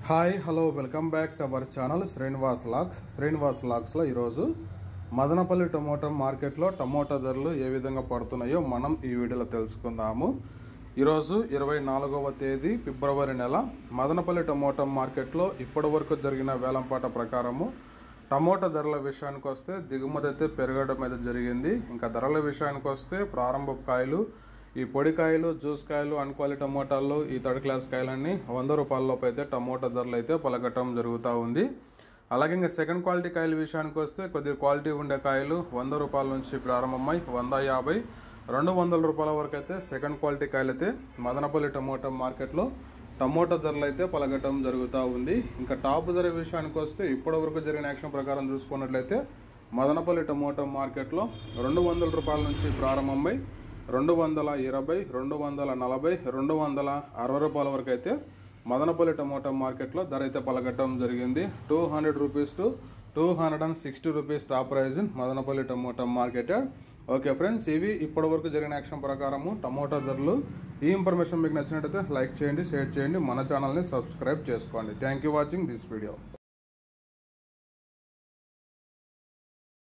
Hi hello welcome back to our channel Srinivas లాగ్స్లో ఈరోజు Madanapalle tomato మార్కెట్లో టమోటా ధరలు ఏ విధంగా పడుతున్నాయో మనం ఈ వీడియోలో తెలుసుకుందాము. ఈరోజు 24వ తేదీ ఫిబ్రవరి నెల మదనపల్లి టమోటా మార్కెట్లో ఇప్పటి వరకు జరిగిన వేలంపాట ప్రకారము టమోటా ధరల విషయానికి వస్తే దిగుమతి అయితే పెరగడం అయితే జరిగింది. ఇంకా ధరల విషయానికి వస్తే ప్రారంభ కాయలు, ఈ పొడి కాయలు, జ్యూస్ కాయలు, అన్క్వాలిటీ టమోటాలు, ఈ థర్డ్ క్లాస్ కాయలన్నీ 100 రూపాయల లోపు అయితే టమోటా ధరలు అయితే పలకటం జరుగుతూ ఉంది. అలాగే ఇంకా సెకండ్ క్వాలిటీ కాయల విషయానికి వస్తే కొద్దిగా క్వాలిటీ ఉండే కాయలు 100 రూపాయల నుంచి ప్రారంభమై 150, 200 రూపాయల వరకు అయితే సెకండ్ క్వాలిటీ కాయలు అయితే మదనపల్లి టమోటా మార్కెట్లో టమోటా ధరలు అయితే పలకటం జరుగుతూ ఉంది. ఇంకా టాప్ ధర విషయానికి వస్తే ఇప్పటి వరకు జరిగిన యాక్షన్ ప్రకారం చూసుకున్నట్లయితే మదనపల్లి టమోటా మార్కెట్లో 200 రూపాయల నుంచి ప్రారంభమై 220, 240, 260 రూపాయల వరకు అయితే మదనపల్లి టమోటా మార్కెట్లో ధర అయితే పలకటం జరిగింది. 200 rupees to 260 rupees top price in Madanapalle tomato market. Okay friends, ఇవి ఇప్పటి వరకు జరిగిన యాక్షన్ ప్రకారము టమోటా ధరలు. ఈ ఇన్ఫర్మేషన్ మీకు నచ్చినట్టయితే లైక్ చేయండి, షేర్ చేయండి, మన ఛానల్ని సబ్స్క్రైబ్ చేసుకోండి. Thank you watching this video.